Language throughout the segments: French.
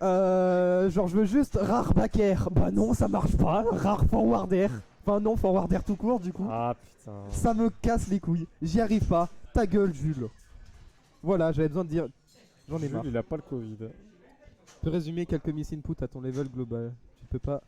Genre je veux juste rare back air. Bah non, ça marche pas. Rare forward air. Enfin non, forward air tout court du coup. Ah putain. Ça me casse les couilles. J'y arrive pas. Ta gueule, Jules. Voilà, j'avais besoin de dire. J'en ai Jules, marre. il a pas le Covid. Tu peux résumer quelques miss input à ton level global. Tu peux pas.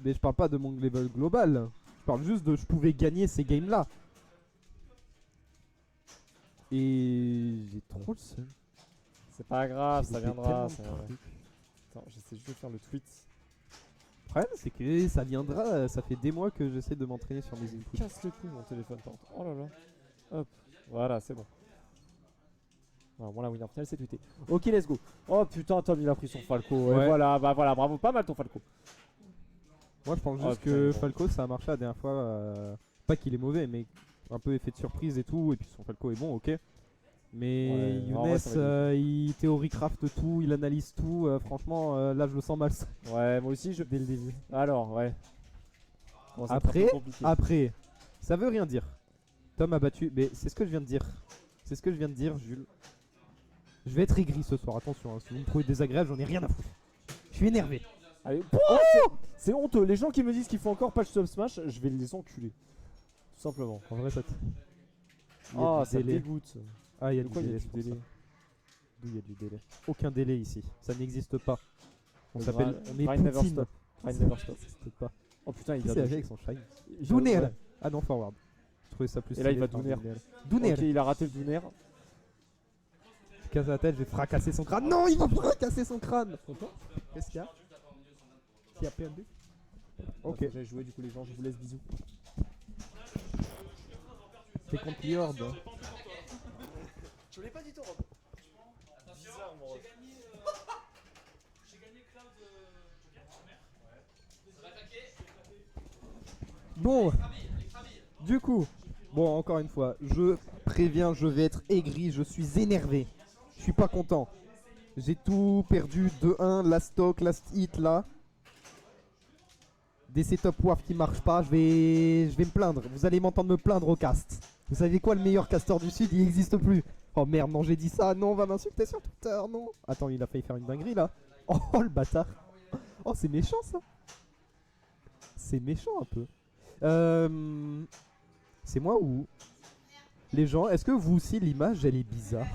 Mais je parle pas de mon level global. Je parle juste de je pouvais gagner ces games là. Et j'ai trop le seum. C'est pas grave, J'ai ça loupé viendra. tellement Ça... de trucs. Attends, j'essaie juste de faire le tweet. Le problème c'est que ça viendra. Ça fait des mois que j'essaie de m'entraîner sur mes inputs. Casse les couilles mon téléphone par contre. Oh là là. Hop. Voilà, c'est bon. Voilà, moi la winner finale c'est tweeté. Ok, let's go. Oh putain, Tom il a pris son Falco. Ouais. Et voilà, bah voilà, bravo, pas mal ton Falco. Moi je pense Oh, juste putain, que bon. Falco ça a marché la dernière fois. Pas qu'il est mauvais, mais un peu effet de surprise et tout. Et puis son Falco est bon, ok. Mais Ouais, en vrai, Younes, ça va être il théorie-craft tout, il analyse tout. Franchement, là je le sens mal. Ouais, moi aussi je. Dès le début. Alors, ouais. Bon, ça va être un Après, peu compliqué. après, ça veut rien dire. Tom a battu, mais c'est ce que je viens de dire. C'est ce que je viens de dire, Jules. Je vais être aigri ce soir, attention. Hein, si vous me trouvez désagréable, j'en ai rien à foutre. Je suis énervé. Allez. Oh, c'est honteux. Les gens qui me disent qu'il faut encore patch sub smash, je vais les enculer. Tout simplement. En vrai, ça. Ah, du ça délai. dégoûte. Ah, il y a De du quoi il y a délai. du c'est pour délai ça. D'où il y a du délai. Aucun délai ici. Ça n'existe pas. On Le s'appelle. grind- On est grind never Poutine. stop. Grind Ça never stop. n'existe pas. Oh putain, il Qui va c'est dodger. avec son shine Il- Douner. ouais. Ah non, forward. Je trouvais ça plus Et là, il stylé va de faire Douner. Douner. Ok, il a raté le Douner. Je casse la tête, je vais fracasser son crâne. Non, il va fracasser son crâne. Qu'est-ce qu'il y a? Qui a perdu? Ok. J'ai joué du coup les gens, je vous laisse bisous. T'es contre Liord. Je l'ai pas dit tout, Rob. Bizarre, mon Rob. Bon, du coup, bon, encore une fois, je préviens, je vais être aigri, je suis énervé. Je suis pas content. J'ai tout perdu 2-1, last stock, last hit là. Des setup WAF qui marchent pas, je vais me plaindre. Vous allez m'entendre me plaindre au cast. Vous savez quoi, le meilleur casteur du sud, il n'existe plus. Oh merde, non, j'ai dit ça, non, on va m'insulter sur Twitter, non. Attends, il a failli faire une dinguerie là. Oh le bâtard. Oh, c'est méchant ça. C'est méchant un peu. C'est moi ou les gens, est-ce que vous aussi l'image elle est bizarre?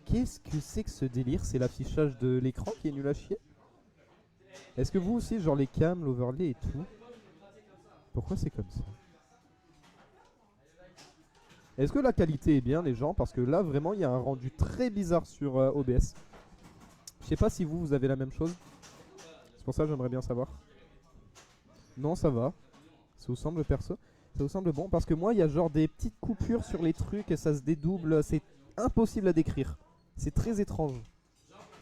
Qu'est-ce que c'est que ce délire? C'est l'affichage de l'écran qui est nul à chier? Est-ce que vous aussi, genre les cams, l'overlay et tout? Pourquoi c'est comme ça? Est-ce que la qualité est bien les gens? Parce que là vraiment il y a un rendu très bizarre sur OBS. Je sais pas si vous avez la même chose. C'est pour ça que j'aimerais bien savoir. Non, ça va. Ça vous semble perso? Ça vous semble bon? Parce que moi, il y a genre des petites coupures sur les trucs et ça se dédouble. C'est impossible à décrire. C'est très étrange.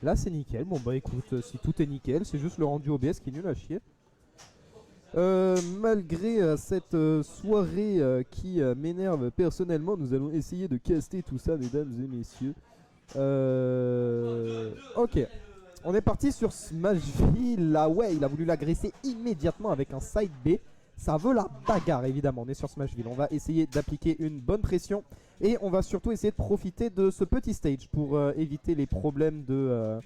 Là, c'est nickel. Bon, bah écoute, si tout est nickel, c'est juste le rendu OBS qui est nul à chier. Malgré cette soirée qui m'énerve personnellement, nous allons essayer de caster tout ça, mesdames et messieurs. Ok. On est parti sur Smashville. Là, ouais, il a voulu l'agresser immédiatement avec un side B. Ça veut la bagarre, évidemment. On est sur Smashville. On va essayer d'appliquer une bonne pression. Et on va surtout essayer de profiter de ce petit stage pour éviter les problèmes de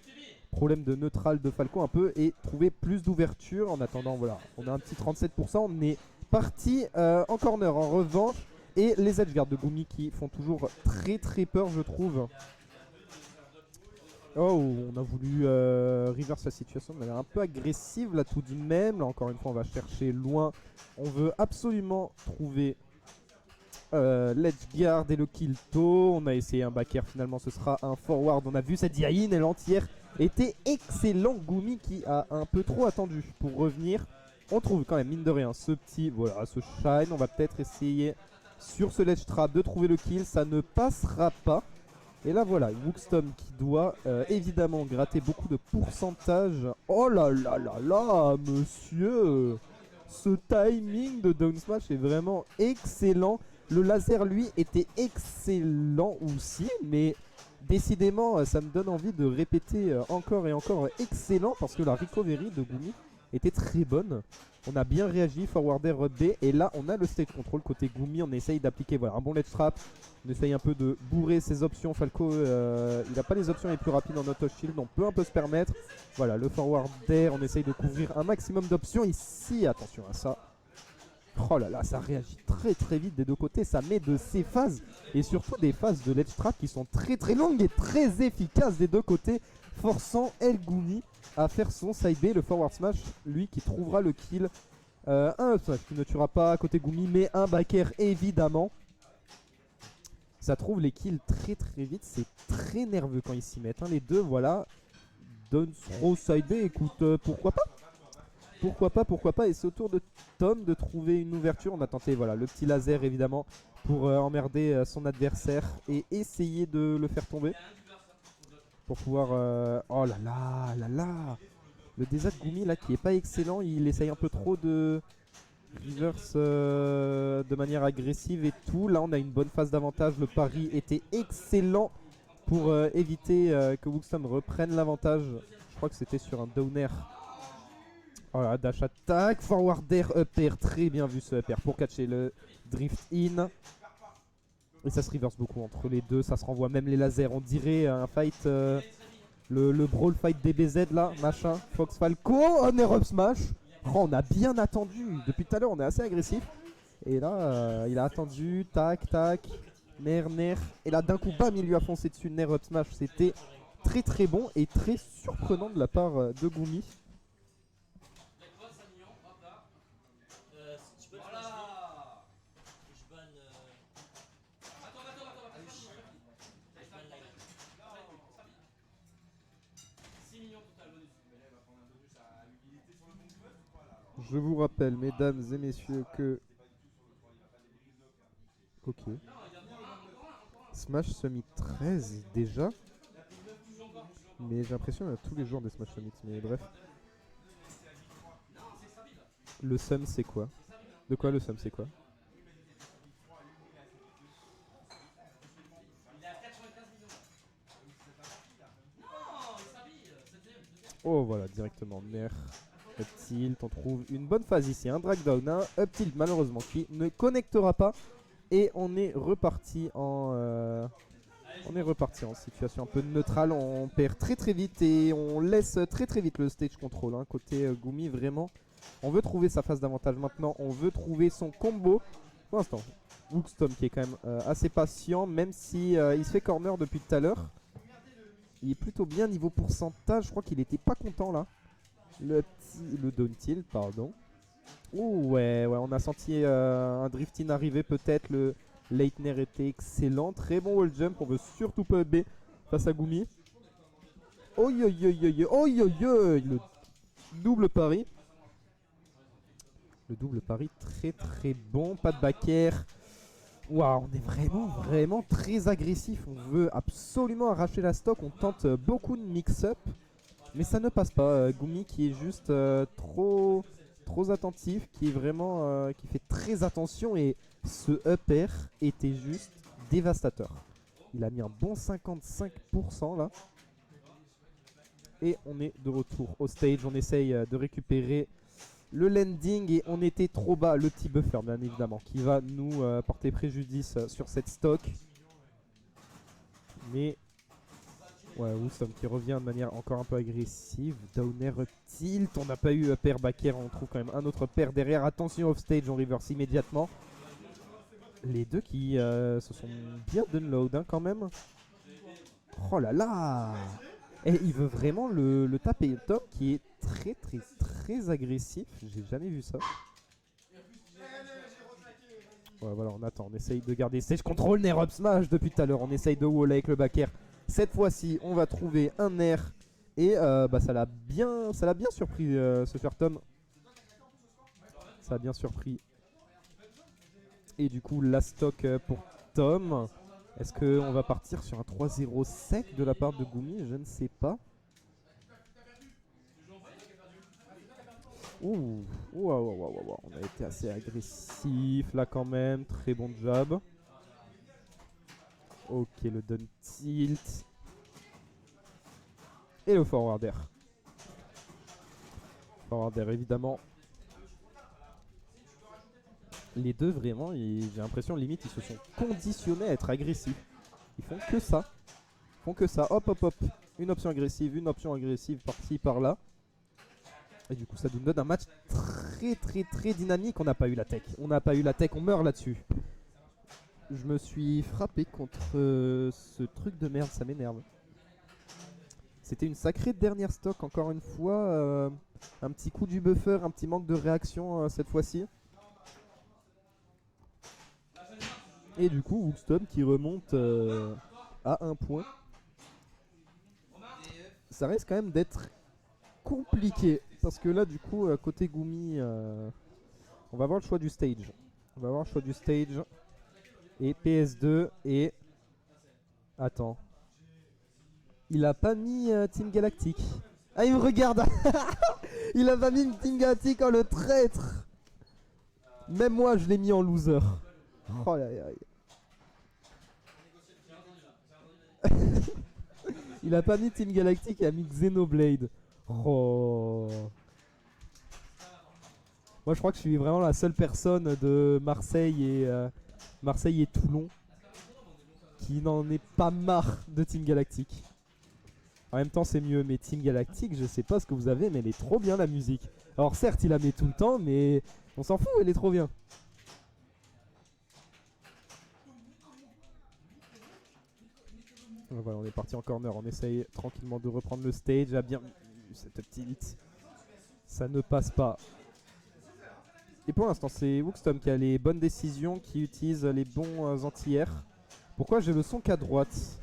neutral de Falco un peu et trouver plus d'ouverture. En attendant, voilà, on a un petit 37%. On est parti en corner en revanche. Et les edgeguards de Gumi qui font toujours très très peur, je trouve. Oh, on a voulu reverse la situation de manière un peu agressive là tout de même. Là encore une fois on va chercher loin. On veut absolument trouver l'edgeguard et le kill tôt. On a essayé un back air, finalement ce sera un forward. On a vu cette Yain et l'entière était excellent. Gumi qui a un peu trop attendu pour revenir. On trouve quand même mine de rien ce petit, voilà, ce shine. On va peut-être essayer sur ce ledge trap de trouver le kill. Ça ne passera pas. Et là voilà, Wookstom qui doit évidemment gratter beaucoup de pourcentage. Oh là là là là, monsieur! Ce timing de down smash est vraiment excellent. Le laser lui était excellent aussi, mais décidément ça me donne envie de répéter encore et encore excellent parce que la recovery de Gumi était très bonne. On a bien réagi, forward air, up B. Et là, on a le stage control côté Gumi. On essaye d'appliquer voilà, un bon ledge trap. On essaye un peu de bourrer ses options. Falco, il n'a pas les options les plus rapides en auto shield. On peut un peu se permettre. Voilà, le forward air. On essaye de couvrir un maximum d'options ici. Attention à ça. Oh là là, ça réagit très très vite des deux côtés. Ça met de ces phases. Et surtout des phases de ledge trap qui sont très très longues et très efficaces des deux côtés. Forçant El Gumi à faire son side B, le forward smash, lui qui trouvera le kill. Un up smash qui ne tuera pas côté Gumi, mais un back air évidemment. Ça trouve les kills très très vite, c'est très nerveux quand ils s'y mettent. Hein. Les deux, voilà, down throw side B, écoute, pourquoi pas. Pourquoi pas. Et c'est au tour de Tom de trouver une ouverture. On a tenté voilà, le petit laser évidemment pour emmerder son adversaire et essayer de le faire tomber. Pour pouvoir... Oh là là. Le désat Gumi là qui est pas excellent. Il essaye un peu trop de reverse de manière agressive et tout. Là on a une bonne phase d'avantage. Le pari était excellent pour éviter que Wookston reprenne l'avantage. Je crois que c'était sur un down air. Oh là, dash attack, forward air, up air. Très bien vu ce up air pour catcher le drift in. Et ça se reverse beaucoup entre les deux, ça se renvoie même les lasers. On dirait un fight, le brawl fight DBZ là, machin. Fox Falco, on est up smash. Oh, on a bien attendu. Depuis tout à l'heure, on est assez agressif. Et là, il a attendu, tac, tac, ner. Et là, d'un coup, bam, il lui a foncé dessus, ner up smash. C'était très très bon et très surprenant de la part de Gumi. Je vous rappelle, mesdames et messieurs, que... Ok. Smash Summit 13 déjà. Mais j'ai l'impression qu'il y a tous les jours des Smash Summits, mais bref. Le Sum c'est quoi? De quoi le Sum c'est quoi? Oh voilà, directement Ner. Up tilt, on trouve une bonne phase ici, un drag down, un up tilt malheureusement qui ne connectera pas. Et on est reparti en situation un peu neutrale. On perd très très vite et on laisse très très vite le stage control. Hein. Côté Gumi, vraiment, on veut trouver sa phase d'avantage maintenant. On veut trouver son combo. Pour l'instant, Wookston qui est quand même assez patient, même si il se fait corner depuis tout à l'heure. Il est plutôt bien niveau pourcentage. Je crois qu'il était pas content là. Le down tilt, pardon. Oh ouais, on a senti un drifting arriver peut-être. Le Leitner était excellent. Très bon wall jump. On veut surtout pas B face à Gumi. Oh le double pari. Le double pari très très bon. Pas de back air. Waouh, on est vraiment très agressif. On veut absolument arracher la stock. On tente beaucoup de mix-up. Mais ça ne passe pas. Gumi qui est juste trop attentif, qui est vraiment qui fait très attention et ce up air était juste dévastateur. Il a mis un bon 55% là. Et on est de retour au stage. On essaye de récupérer le landing et on était trop bas. Le petit buffer bien évidemment qui va nous porter préjudice sur cette stock. Mais ouais, Wookston qui revient de manière encore un peu agressive. Downer up tilt. On n'a pas eu pair back air. On trouve quand même un autre pair derrière. Attention off stage. On reverse immédiatement. Les deux qui se sont bien download hein, quand même. Oh là là. Et il veut vraiment le taper. Tom qui est très agressif. J'ai jamais vu ça. Ouais, voilà, on attend. On essaye de garder stage control. Nair up smash depuis tout à l'heure. On essaye de wall avec le back air. Cette fois-ci, on va trouver un air. Et ça l'a bien surpris ce cher Tom. Ça a bien surpris. Et du coup, la stock pour Tom. Est-ce qu'on va partir sur un 3-0 sec de la part de Gumi? Je ne sais pas. Ouh, on a été assez agressif là quand même. Très bon job. Ok, le down tilt. Et le forward air. Forwarder évidemment. Les deux vraiment, j'ai l'impression limite ils se sont conditionnés à être agressifs. Ils font que ça. Ils font que ça. Hop hop hop. Une option agressive par-ci par-là. Et du coup ça nous donne un match très dynamique. On n'a pas eu la tech. On meurt là-dessus. Je me suis frappé contre ce truc de merde, ça m'énerve. C'était une sacrée dernière stock encore une fois. Un petit coup du buffer, un petit manque de réaction cette fois-ci. Et du coup, Wookstom qui remonte à 1 point. Ça risque quand même d'être compliqué. Parce que là, du coup, côté Gumi, on va avoir le choix du stage. Et PS2 et... Attends. Il a pas mis Team Galactic. Ah, il me regarde. Il a pas mis Team Galactic, oh le traître. Même moi, je l'ai mis en loser. Oh là là. Il a pas mis Team Galactic, il a mis Xenoblade. Oh. Moi je crois que je suis vraiment la seule personne de Marseille et Toulon qui n'en est pas marre de Team Galactic. En même temps c'est mieux, mais Team Galactic, je sais pas ce que vous avez, mais elle est trop bien la musique. Alors certes il la met tout le temps, mais on s'en fout, elle est trop bien. Voilà, on est parti en corner, on essaye tranquillement de reprendre le stage. Ah bien, cette petite, ça ne passe pas. Et pour l'instant, c'est Wookstom qui a les bonnes décisions, qui utilise les bons anti-air. Pourquoi j'ai le son qu'à droite?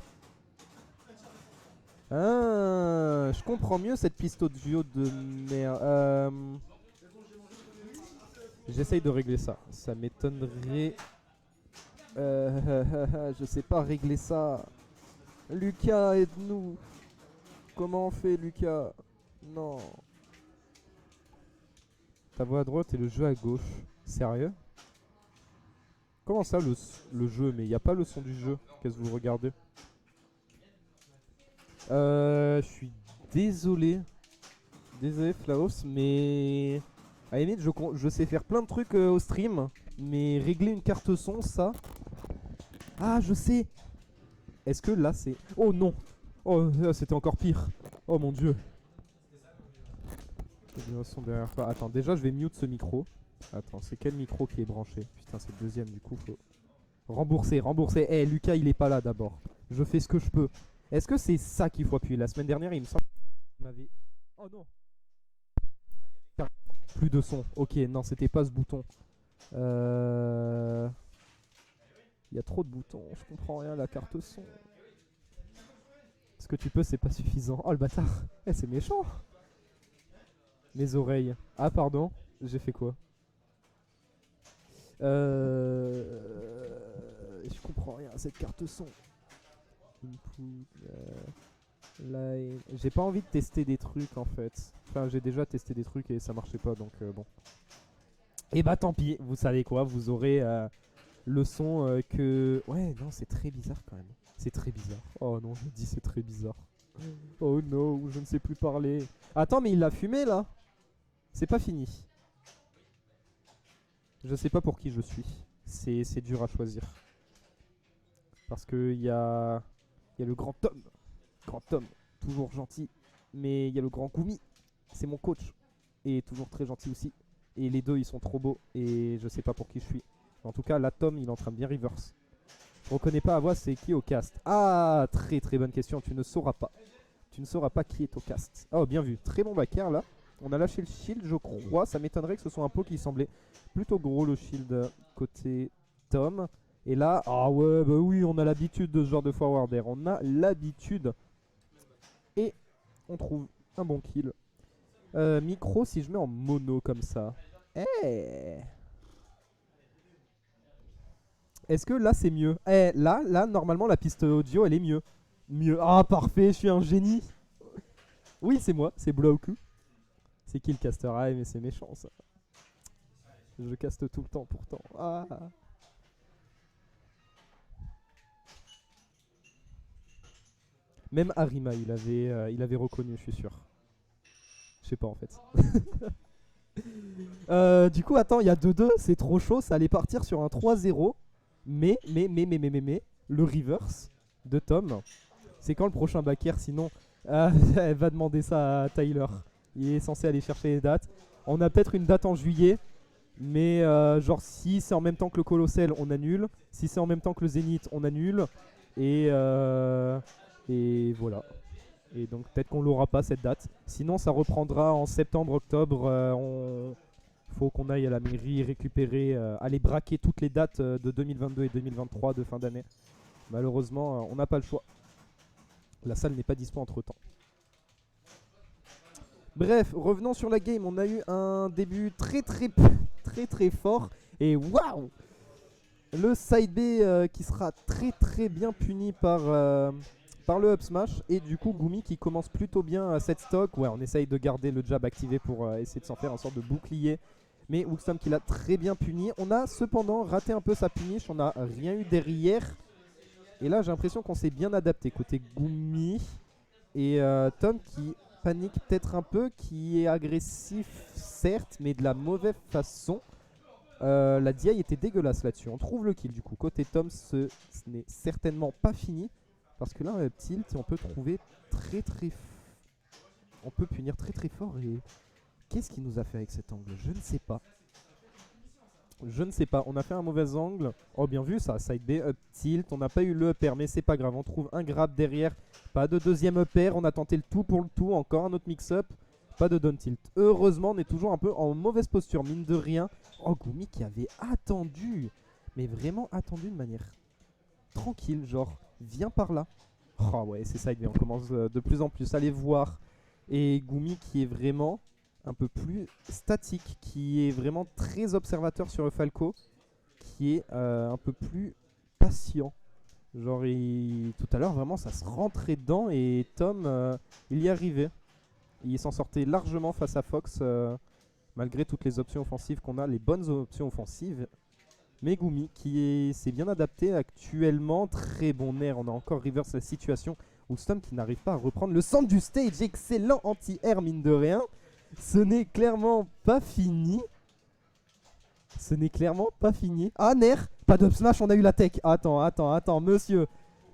Ah, je comprends mieux cette piste audio de merde. J'essaye de régler ça. Ça m'étonnerait. Je sais pas régler ça. Lucas, aide-nous. Comment on fait, Lucas? Non. Ta voix à droite et le jeu à gauche. Sérieux? Comment ça le jeu? Mais il n'y a pas le son du jeu. Qu'est-ce que vous regardez? Je suis désolé. Désolé Flaos, mais... À la limite, je sais faire plein de trucs au stream. Mais régler une carte son, ça... Ah, je sais. Est-ce que là, c'est... Oh non. Oh, c'était encore pire. Oh mon dieu. Son derrière toi. Attends, déjà, je vais mute ce micro. Attends, c'est quel micro qui est branché? Putain, c'est le deuxième, du coup, faut... Rembourser. Eh, Lucas, il est pas là d'abord. Je fais ce que je peux. Est-ce que c'est ça qu'il faut appuyer? La semaine dernière, il me semble qu'il m'avait... Oh non. Plus de son. Ok, non, c'était pas ce bouton. Il y a trop de boutons. Je comprends rien, la carte son. Ce que tu peux, c'est pas suffisant. Oh, le bâtard. Eh, c'est méchant. Mes oreilles. Ah, pardon. J'ai fait quoi? Je comprends rien à cette carte son. Input, line. J'ai pas envie de tester des trucs en fait. Enfin, j'ai déjà testé des trucs et ça marchait pas donc bon. Et bah tant pis, vous savez quoi, vous aurez le son que. Ouais, non, c'est très bizarre quand même. C'est très bizarre. Oh non, je dis c'est très bizarre. Oh non, je ne sais plus parler. Attends, mais il l'a fumé là. C'est pas fini. Je sais pas pour qui je suis. C'est dur à choisir. Parce que il y a le grand Tom. Grand Tom, toujours gentil. Mais il y a le grand Gumi. C'est mon coach. Et toujours très gentil aussi. Et les deux, ils sont trop beaux. Et je sais pas pour qui je suis. En tout cas, là, Tom, il est en train de bien reverse. Je reconnais pas à voix, c'est qui au cast? Ah, très très bonne question. Tu ne sauras pas. Tu ne sauras pas qui est au cast. Oh, bien vu. Très bon backer là. On a lâché le shield, je crois. Ça m'étonnerait que ce soit un pot qui semblait plutôt gros, le shield côté Tom. Et là, ah ouais, bah oui, on a l'habitude de ce genre de forwarder. On a l'habitude. Et on trouve un bon kill. Micro, si je mets en mono comme ça. Eh, est-ce que là c'est mieux? Eh, là, normalement, la piste audio, elle est mieux. Mieux. Ah, parfait, je suis un génie. Oui, c'est moi, c'est Blowku. C'est qui le caster? Ah, mais c'est méchant ça. Je caste tout le temps pourtant. Ah. Même Arima, il avait reconnu, je suis sûr. Je sais pas en fait. Du coup, attends, il y a 2-2, c'est trop chaud, ça allait partir sur un 3-0. Mais, le reverse de Tom, c'est quand le prochain backer? Sinon, elle va demander ça à Tyler. Il est censé aller chercher les dates. On a peut-être une date en juillet, mais genre si c'est en même temps que le Colossal, on annule. Si c'est en même temps que le Zénith, on annule. Et voilà. Et donc peut-être qu'on l'aura pas cette date. Sinon ça reprendra en septembre, octobre. Faut qu'on aille à la mairie récupérer, aller braquer toutes les dates de 2022 et 2023 de fin d'année. Malheureusement, on n'a pas le choix. La salle n'est pas dispo entre temps. Bref, revenons sur la game. On a eu un début très fort. Et waouh! Le side B qui sera très bien puni par le up smash. Et du coup, Gumi qui commence plutôt bien à cette stock. Ouais, on essaye de garder le jab activé pour essayer de s'en faire une sorte de bouclier. Mais Wookstam qui l'a très bien puni. On a cependant raté un peu sa punish. On n'a rien eu derrière. Et là, j'ai l'impression qu'on s'est bien adapté côté Gumi. Et Tom qui panique peut-être un peu, qui est agressif certes, mais de la mauvaise façon. La DI était dégueulasse là-dessus. On trouve le kill du coup. Côté Tom, ce n'est certainement pas fini. Parce que là, tilt, on peut trouver on peut punir très fort. Et qu'est-ce qu'il nous a fait avec cet angle? Je ne sais pas. Je ne sais pas. On a fait un mauvais angle. Oh, bien vu ça. Side B, up tilt. On n'a pas eu le up air, mais c'est pas grave. On trouve un grab derrière. Pas de deuxième up air. On a tenté le tout pour le tout. Encore un autre mix-up. Pas de down tilt. Heureusement, on est toujours un peu en mauvaise posture, mine de rien. Oh, Gumi qui avait attendu. Mais vraiment attendu de manière tranquille. Genre, viens par là. Oh ouais, c'est side B. On commence de plus en plus à les voir. Et Gumi qui est vraiment un peu plus statique, qui est vraiment très observateur sur le Falco, qui est un peu plus patient. Genre tout à l'heure vraiment ça se rentrait dedans et Tom il y arrivait. Il s'en sortait largement face à Fox malgré toutes les options offensives qu'on a, les bonnes options offensives. Megumi qui s'est bien adapté actuellement, très bon air. On a encore reverse la situation où Tom qui n'arrive pas à reprendre le centre du stage, excellent anti-air mine de rien. Ce n'est clairement pas fini. Ce n'est clairement pas fini. Ah, Nair, pas d'up smash, on a eu la tech. Attends, monsieur.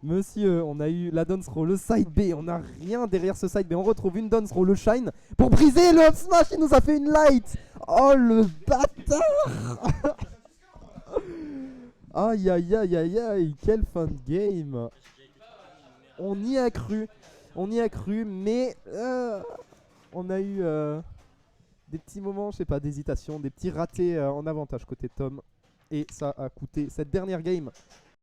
Monsieur, on a eu la down throw, le side B. On n'a rien derrière ce side B. On retrouve une down throw, le shine. Pour briser le up smash, il nous a fait une light. Oh, le bâtard. Aïe, quelle fin de game. On y a cru, mais on a eu des petits moments, je sais pas, d'hésitation, des petits ratés en avantage côté Tom. Et ça a coûté cette dernière game